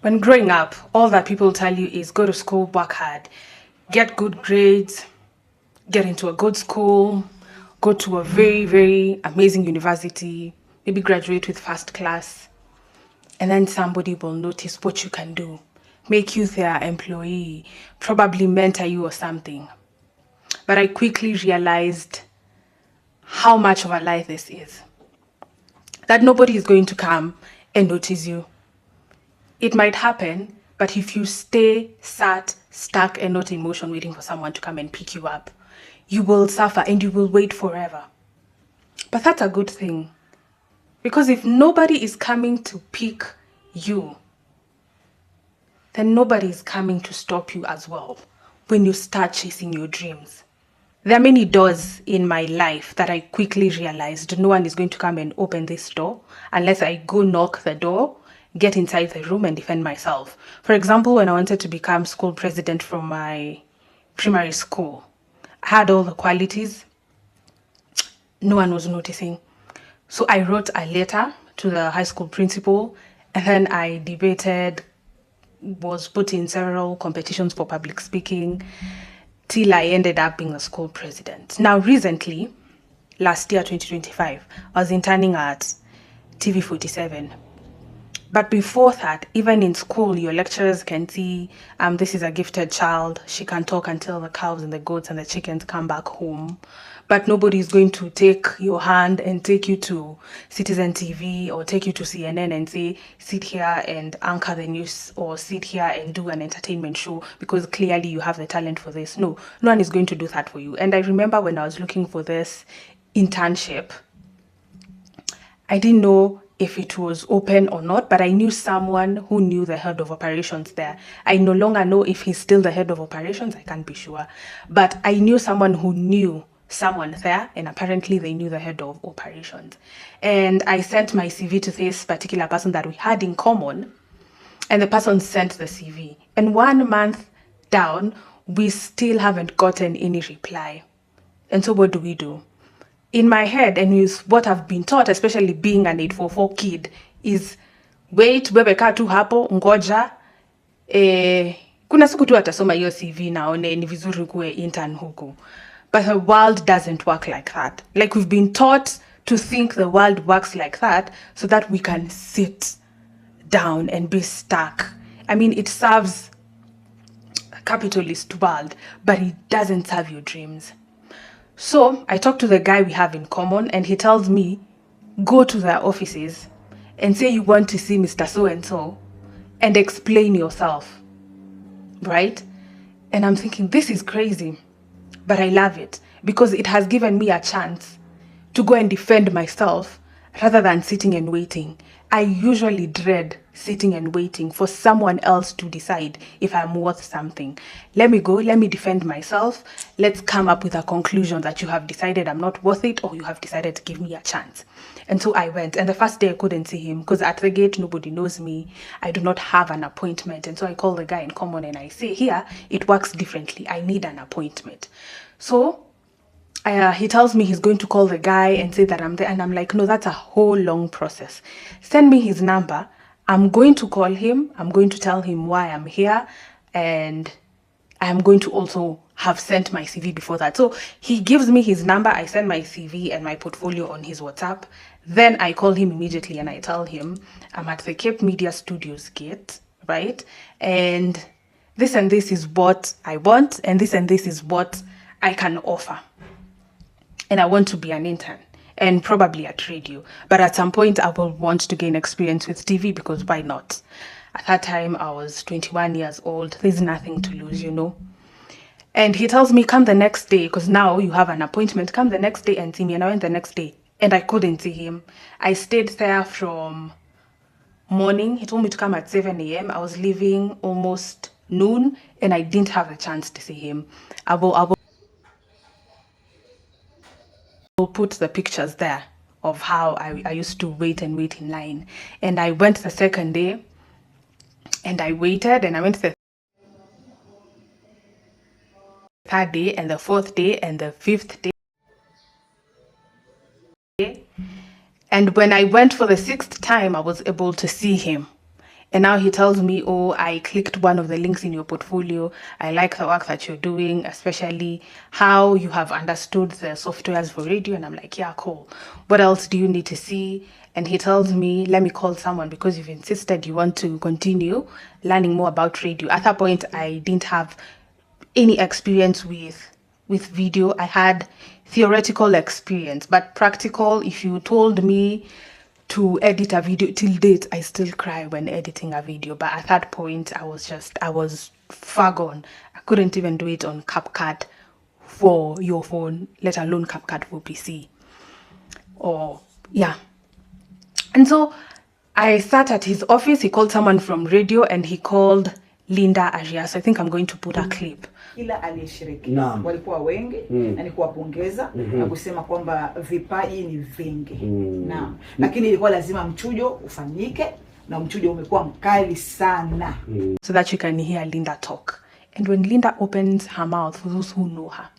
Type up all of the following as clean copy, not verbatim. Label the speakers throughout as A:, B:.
A: When growing up, all that people tell you is go to school, work hard, get good grades, get into a good school, go to a very, very amazing university, maybe graduate with first class, and then somebody will notice what you can do, make you their employee, probably mentor you or something. But I quickly realized how much of a lie this is. That nobody is going to come and notice you. It might happen, but if you stay stuck and not in motion waiting for someone to come and pick you up, you will suffer and you will wait forever. But that's a good thing. Because if nobody is coming to pick you, then nobody is coming to stop you as well when you start chasing your dreams. There are many doors in my life that I quickly realized no one is going to come and open this door unless I go knock the door, get inside the room and defend myself. For example, when I wanted to become school president from my primary school, I had all the qualities. No one was noticing. So I wrote a letter to the high school principal, and then I debated, was put in several competitions for public speaking, till I ended up being the school president. Now, recently, last year, 2025, I was interning at TV47. But before that, even in school, your lecturers can see this is a gifted child. She can talk until the cows and the goats and the chickens come back home. But nobody is going to take your hand and take you to Citizen TV or take you to CNN and say, sit here and anchor the news or sit here and do an entertainment show because clearly you have the talent for this. No one is going to do that for you. And I remember when I was looking for this internship, I didn't know if it was open or not, but I knew someone who knew the head of operations there. I no longer know if he's still the head of operations, I can't be sure. But I knew someone who knew someone there, and apparently they knew the head of operations. And I sent my CV to this particular person that we had in common, and the person sent the CV. And 1 month down, we still haven't gotten any reply. And so what do? In my head, and with what I've been taught, especially being an 844 kid, is wait, wewe kaa tu hapo, ngoja. Kuna siku tu atasoma hiyo CV naone ni vizuri kuwe intern huku. But the world doesn't work like that. Like we've been taught to think the world works like that so that we can sit down and be stuck. I mean, it serves a capitalist world, but it doesn't serve your dreams. So I talked to the guy we have in common and he tells me, go to their offices and say you want to see Mr. So-and-so and explain yourself, right? And I'm thinking, this is crazy, but I love it because it has given me a chance to go and defend myself rather than sitting and waiting. I usually dread sitting and waiting for someone else to decide if I'm worth something. Let me go, let me defend myself. Let's come up with a conclusion that you have decided I'm not worth it or you have decided to give me a chance. And so I went, and the first day I couldn't see him because at the gate nobody knows me. I do not have an appointment. And so I call the guy in common and I say, here, it works differently. I need an appointment. So he tells me he's going to call the guy and say that I'm there. And I'm like, no, that's a whole long process. Send me his number. I'm going to call him. I'm going to tell him why I'm here. And I'm going to also have sent my CV before that. So he gives me his number. I send my CV and my portfolio on his WhatsApp. Then I call him immediately and I tell him I'm at the Cape Media Studios gate, right? And this is what I want. And this is what I can offer. And I want to be an intern and probably at radio. But at some point, I will want to gain experience with TV because why not? At that time, I was 21 years old. There's nothing to lose, you know. And he tells me, come the next day, because now you have an appointment. Come the next day and see me. And I went the next day and I couldn't see him. I stayed there from morning. He told me to come at 7 a.m. I was leaving almost noon and I didn't have the chance to see him. I will put the pictures there of how I used to wait in line. And I went the second day and I waited and I went the third day and the fourth day and the fifth day. And when I went for the sixth time, I was able to see him. And now he tells me, oh, I clicked one of the links in your portfolio. I like the work that you're doing, especially how you have understood the softwares for radio. And I'm like, yeah, cool. What else do you need to see? And he tells me, let me call someone because you've insisted you want to continue learning more about radio. At that point, I didn't have any experience with video. I had theoretical experience, but practical, if you told me to edit a video, till date I still cry when editing a video. But at that point I was far gone. I couldn't even do it on CapCut for your phone, let alone CapCut for PC. Or yeah. And so I sat at his office. He called someone from radio and he called Linda Arias. I think I'm going to put a clip.
B: Ila aliyeshiriki walikuwa wengi na ni kuwapongeza na kusema kwamba vipaji ni vingi. Naam. Lakini ilikuwa lazima mchujo ufanyike na mchujo umekuwa mkali sana.
A: So that you can hear Linda talk. And when Linda opens her mouth, for those who know her,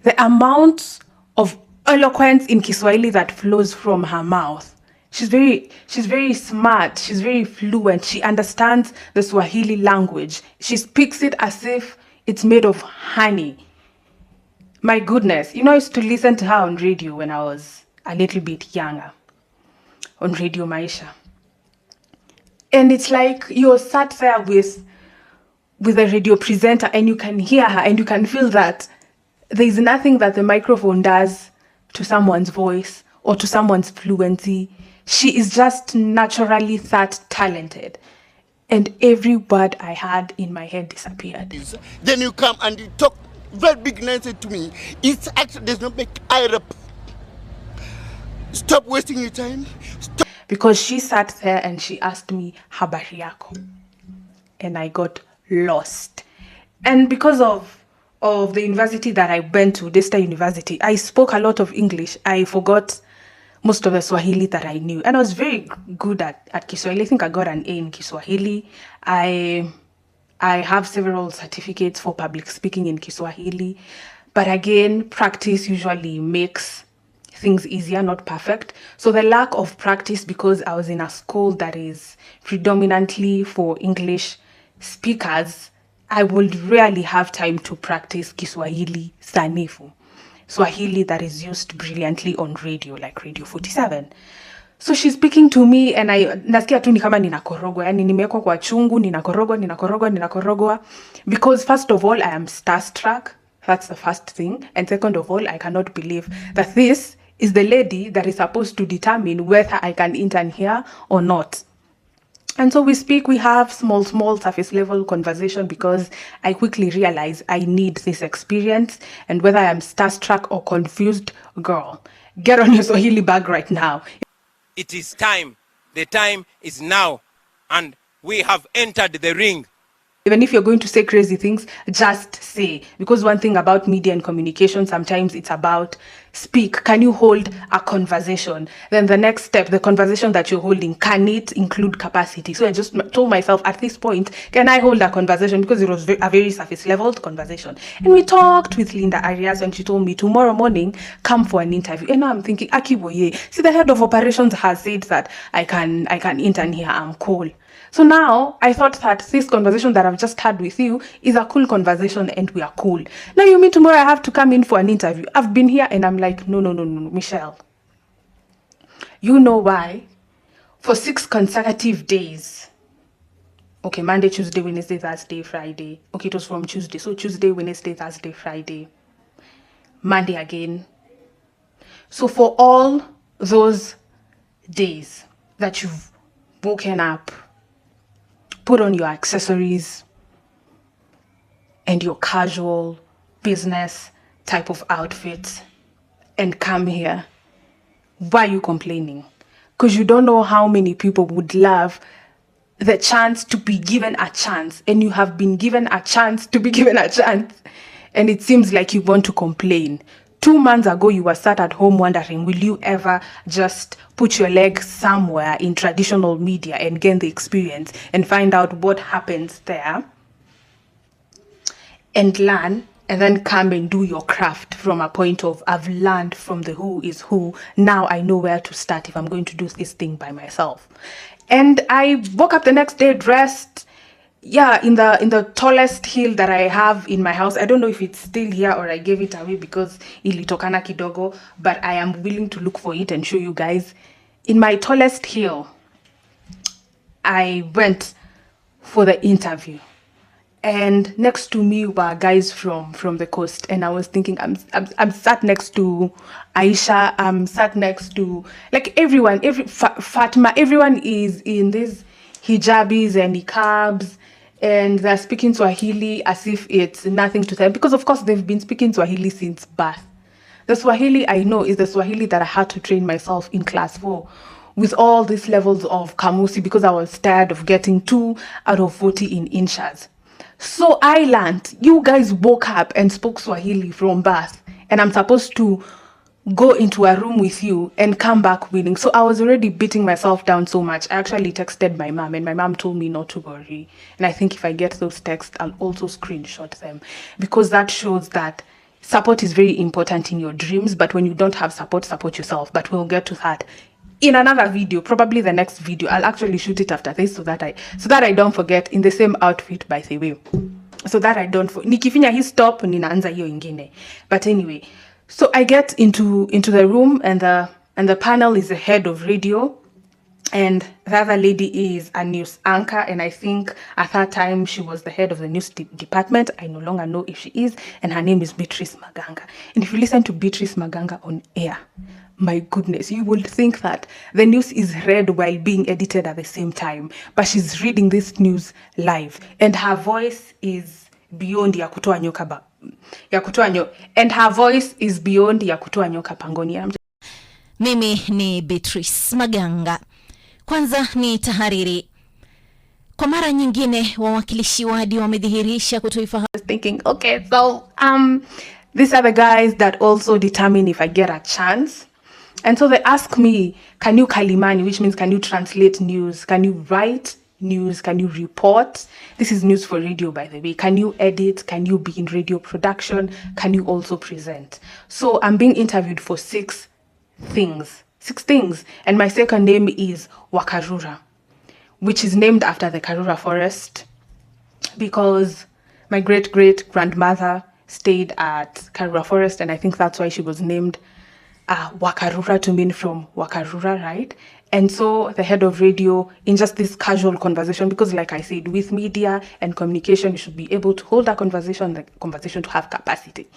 A: the amount of eloquence in Kiswahili that flows from her mouth. She's very smart. She's very fluent. She understands the Swahili language. She speaks it as if it's made of honey. My goodness. I used to listen to her on radio when I was a little bit younger. On Radio Maisha. And it's like you're sat there with a radio presenter and you can hear her and you can feel that there's nothing that the microphone does to someone's voice or to someone's fluency. She is just naturally that talented. And every word I had in my head disappeared.
C: Then you come and you talk very big nonsense to me. It's actually does not make eye up. Stop wasting your time. Stop.
A: Because she sat there and she asked me, habari yako? And I got lost. And because of the university that I went to, Daystar University, I spoke a lot of English. I forgot most of the Swahili that I knew. And I was very good at Kiswahili. I think I got an A in Kiswahili. I have several certificates for public speaking in Kiswahili. But again, practice usually makes things easier, not perfect. So the lack of practice, because I was in a school that is predominantly for English speakers, I would rarely have time to practice Kiswahili sanifu. Swahili that is used brilliantly on radio, like Radio 47. So she's speaking to me and nasikia tu ni kama ninakorogwa. Yani nimewekwa kwa chungu, ninakorogwa. Because first of all, I am starstruck. That's the first thing. And second of all, I cannot believe that this is the lady that is supposed to determine whether I can intern here or not. And so we have small surface level conversation because I quickly realize I need this experience. And whether I am starstruck or confused, girl, get on your Swahili bag right now.
D: It is time. The time is now. And we have entered the ring.
A: Even if you're going to say crazy things, just say. Because one thing about media and communication, sometimes it's about speak. Can you hold a conversation? Then the next step, the conversation that you're holding, can it include capacity? So I just told myself at this point, can I hold a conversation? Because it was a very surface leveled conversation. And we talked with Linda Arias and she told me tomorrow morning, come for an interview. And now I'm thinking, Akiboye, see, the head of operations has said that I can intern here. I'm cool. So now I thought that this conversation that I've just had with you is a cool conversation and we are cool. Now you mean tomorrow I have to come in for an interview? I've been here and I'm like, no, Michelle. You know why? For 6 consecutive days. Okay, Monday, Tuesday, Wednesday, Thursday, Friday. Okay, it was from Tuesday. So Tuesday, Wednesday, Thursday, Friday. Monday again. So for all those days that you've woken up, put on your accessories and your casual business type of outfits and come here, why are you complaining? Because you don't know how many people would love the chance to be given a chance, and you have been given a chance to be given a chance, and it seems like you want to complain. 2 months ago, you were sat at home wondering, will you ever just put your leg somewhere in traditional media and gain the experience and find out what happens there and learn and then come and do your craft from a point of, I've learned from the who is who. Now I know where to start if I'm going to do this thing by myself. And I woke up the next day dressed, in the tallest heel that I have in my house. I don't know if it's still here or I gave it away because ilitokana kidogo, but I am willing to look for it and show you guys. In my tallest heel, I went for the interview. And next to me were guys from the coast, and I was thinking, I'm sat next to Aisha, I'm sat next to like everyone, Fatma, everyone is in these hijabis and niqabs, and they're speaking Swahili as if it's nothing to them, because of course they've been speaking Swahili since birth. The Swahili I know is the Swahili that I had to train myself in class 4 with all these levels of kamusi because I was tired of getting 2 out of 40 in inshas. So I learned, you guys woke up and spoke Swahili from birth, and I'm supposed to go into a room with you and come back winning. So I was already beating myself down so much. I actually texted my mom, and my mom told me not to worry. And I think if I get those texts, I'll also screenshot them, because that shows that support is very important in your dreams. But when you don't have support, support yourself. But we'll get to that in another video, probably the next video. I'll actually shoot it after this so that I don't forget, in the same outfit, by the way, so that I don't nikifinya hii stop ninaanza hiyo ingine. But anyway, so I get into the room, and the panel is the head of radio, and the other lady is a news anchor, and I think at that time she was the head of the news department. I no longer know if she is, and her name is Beatrice Maganga. And if you listen to Beatrice Maganga on air, my goodness, you would think that the news is read while being edited at the same time, but she's reading this news live, and her voice is beyond ya kutoa nyoka and her voice is beyond ya kutoa nyoka pangoni.
E: Mimi ni Beatrice Maganga. Kwanza ni tahariri. Kwa mara nyingine wawakilishi wadi wamedhihirisha kutoifahamu.
A: Thinking, okay, so these are the guys that also determine if I get a chance. And so they ask me, can you kalimani, which means can you translate news? Can you write news? Can you report? This is news for radio, by the way. Can you edit? Can you be in radio production? Can you also present? So I'm being interviewed for 6 things. And my second name is Wakarura, which is named after the Karura forest, because my great-great-grandmother stayed at Karura forest, and I think that's why she was named Wakarura, to mean from Wakarura, right? And so the head of radio, in just this casual conversation, because like I said, with media and communication, you should be able to hold a conversation, the conversation to have capacity.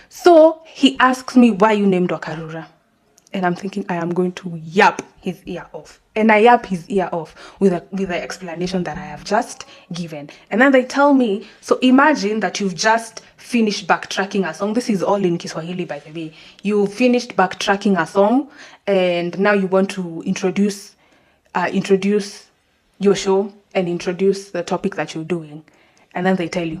A: So he asks me, why you named Wakarura? And I'm thinking, I am going to yap his ear off. And I yap his ear off with the explanation that I have just given. And then they tell me, so imagine that you've just finished backtracking a song. This is all in Kiswahili, by the way. You finished backtracking a song, and now you want to introduce your show and introduce the topic that you're doing. And then they tell you,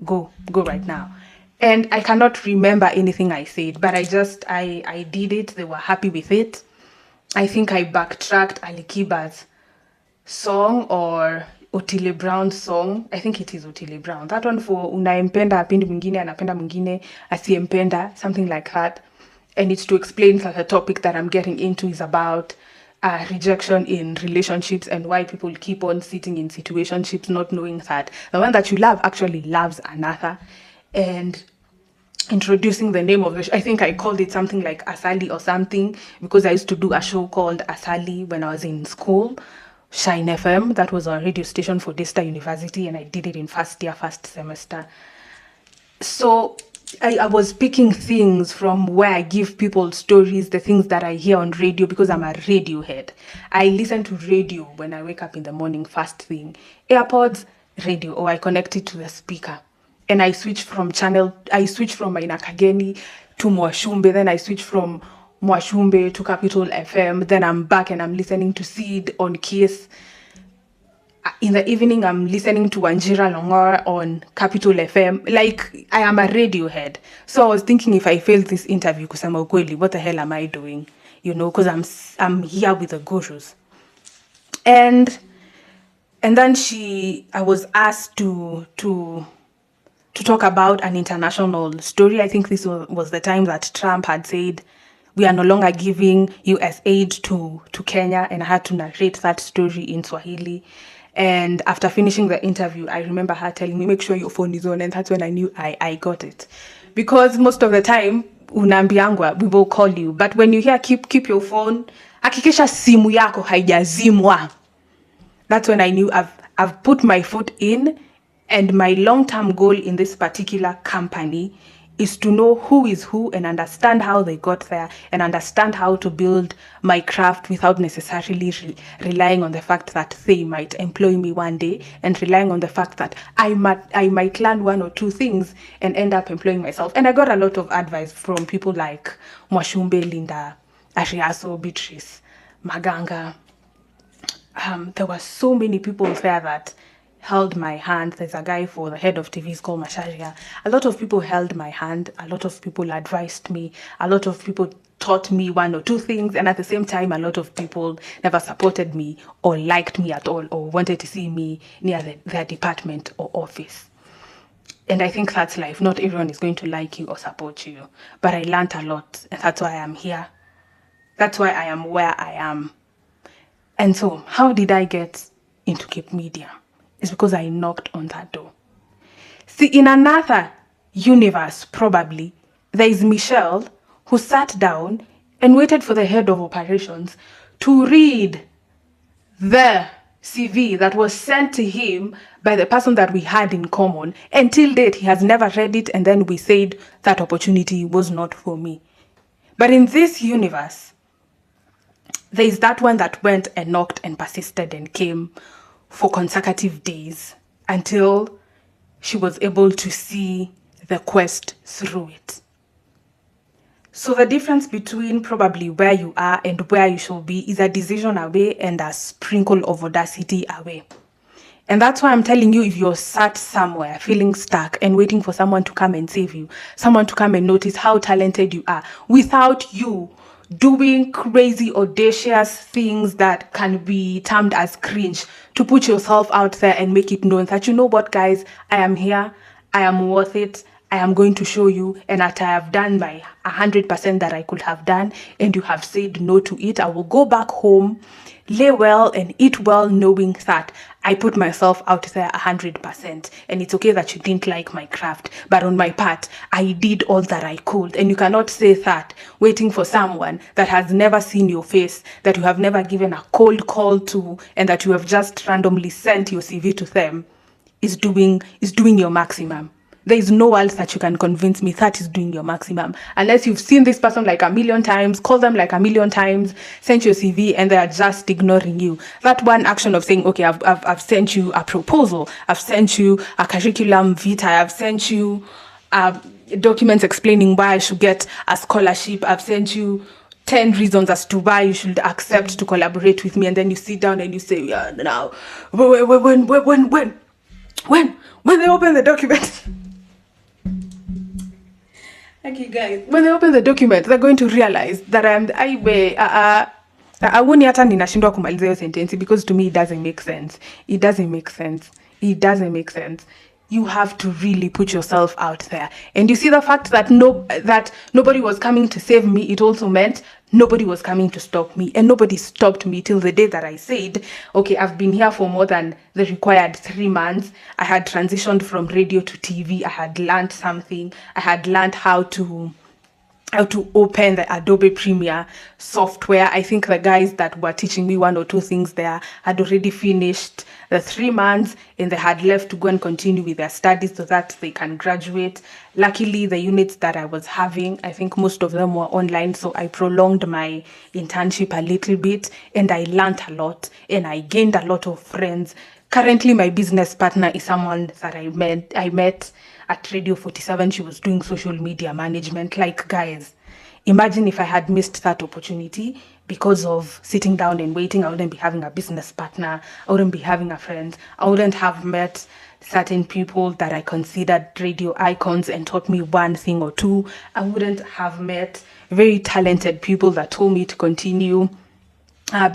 A: go right now. And I cannot remember anything I said, but I did it. They were happy with it. I think I backtracked Ali Kiba's song, or Otile Brown's song. I think it is Otile Brown. That one for unaempenda apendi mwingine, anapenda mwingine asiempenda, something like that. And it's to explain that the topic that I'm getting into is about rejection in relationships, and why people keep on sitting in situationships not knowing that the one that you love actually loves another. And introducing the name of the show, I think I called it something like Asali or something, because I used to do a show called Asali when I was in school, Shine FM. That was a radio station for Daystar University, and I did it in first semester. So I was picking things from where I give people stories, the things that I hear on radio, because I'm a radio head. I listen to radio when I wake up in the morning, first thing. AirPods, radio, or I connect it to the speaker. And I switch from Maina Kageni to Mwashumbe, then I switch from Mwashumbe to Capital FM, then I'm back and I'm listening to Seed on Kiss. In the evening, I'm listening to Wanjira Longor on Capital FM. Like, I am a radio head. So I was thinking, if I failed this interview, kusema ukweli, what the hell am I doing? You know, because I'm here with the gurus. And then I was asked to talk about an international story. I think this was the time that Trump had said, we are no longer giving US aid to Kenya, and I had to narrate that story in Swahili. And after finishing the interview, I remember her telling me, make sure your phone is on, and that's when I knew I got it. Because most of the time, unaambiangwa, we will call you. But when you hear keep your phone, hakikisha simu yako haijazimwa. That's when I knew I've put my foot in, and my long-term goal in this particular company is to know who is who and understand how they got there and understand how to build my craft without necessarily relying on the fact that they might employ me one day, and relying on the fact that I might learn one or two things and end up employing myself. And I got a lot of advice from people like Mwashumbe, Linda, Ariaso, Beatrice, Maganga. There were so many people there that held my hand. There's a guy for the head of TVs called Masharia. A lot of people held my hand. A lot of people advised me. A lot of people taught me one or two things. And at the same time, a lot of people never supported me or liked me at all or wanted to see me near their department or office. And I think that's life. Not everyone is going to like you or support you. But I learned a lot. And that's why I am here. That's why I am where I am. And so, how did I get into Cape Media? It's because I knocked on that door. See, in another universe, probably, there is Michelle who sat down and waited for the head of operations to read the CV that was sent to him by the person that we had in common. Until date, he has never read it, and then we said that opportunity was not for me. But in this universe, there is that one that went and knocked and persisted and came for consecutive days until she was able to see the quest through it. So the difference between probably where you are and where you should be is a decision away and a sprinkle of audacity away. And that's why I'm telling you, if you're sat somewhere feeling stuck and waiting for someone to come and save you, someone to come and notice how talented you are, without you doing crazy, audacious things that can be termed as cringe, to put yourself out there and make it known that, you know what, guys, I am here, I am worth it, I am going to show you, and that I have done my 100% that I could have done, and you have said no to it. I will go back home, lay well and eat well, knowing that I put myself out there 100%. And it's okay that you didn't like my craft, but on my part, I did all that I could. And you cannot say that waiting for someone that has never seen your face, that you have never given a cold call to, and that you have just randomly sent your CV to them, is doing your maximum. There is no else that you can convince me that is doing your maximum. Unless you've seen this person like a million times, called them like a million times, sent your CV, and they are just ignoring you. That one action of saying, okay, I've sent you a proposal, I've sent you a curriculum vitae, I've sent you documents explaining why I should get a scholarship, I've sent you 10 reasons as to why you should accept to collaborate with me, and then you sit down and you say, yeah, now, when they open the document, okay, guys, when they open the document, they're going to realize that awoni hata ninashindwa kumaliza hiyo sentence, because to me it doesn't make sense. It doesn't make sense. It doesn't make sense. You have to really put yourself out there. And you see, the fact that nobody was coming to save me, it also meant nobody was coming to stop me. And nobody stopped me till the day that I said, okay, I've been here for more than the required 3 months. I had transitioned from radio to TV. I had learned something. I had learned how to open the Adobe Premiere software. I think the guys that were teaching me 1 or 2 things there had already finished the 3 months, and they had left to go and continue with their studies so that they can graduate. Luckily, the units that I was having, I think most of them were online, so I prolonged my internship a little bit, and I learned a lot, and I gained a lot of friends. Currently, my business partner is someone that I met at Radio 47. She was doing social media management. Like, guys, imagine if I had missed that opportunity because of sitting down and waiting. I wouldn't be having a business partner. I wouldn't be having a friend. I wouldn't have met certain people that I considered radio icons and taught me 1 thing or 2. I wouldn't have met very talented people that told me to continue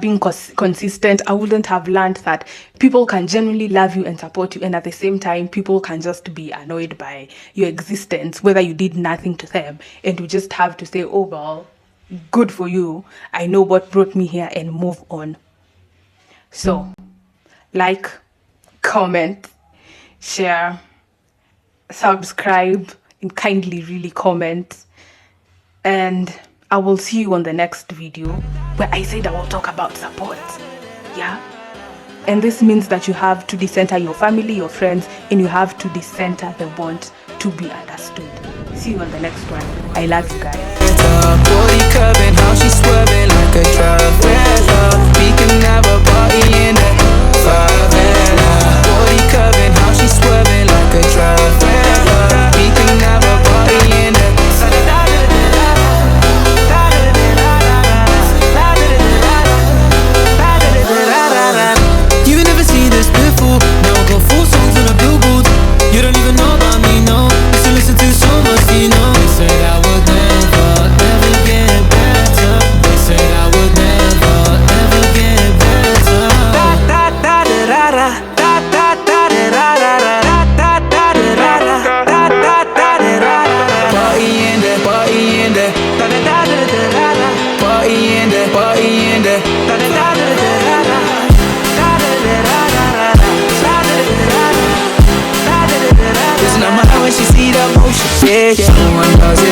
A: being consistent. I wouldn't have learned that people can genuinely love you and support you, and at the same time people can just be annoyed by your existence, whether you did nothing to them, and you just have to say, oh well, good for you. I know what brought me here, and move on. So, like, comment, share, subscribe, and kindly really comment. And I will see you on the next video, where I said I will talk about support. Yeah? And this means that you have to decenter your family, your friends, and you have to decenter the bond to be understood. See you on the next one. I love you guys.
F: Body curving, how she swerving like a traveler. We can have a party in the favela. Body curving, how she swerving like a traveler. We can have a party in the You never seen this before. Now I got 4 songs on the billboard. You don't even know about me, no. Used to listen to so much, you know. They said I would never, ever get better. They said I would never, ever get better. Da da da da da da da da da da da da da da da da da. Party in there, party in there. Da da da da da da. Party in there, party in there. Da da da da da da. Listen, I'm when she see the motion, yeah, yeah. No one does it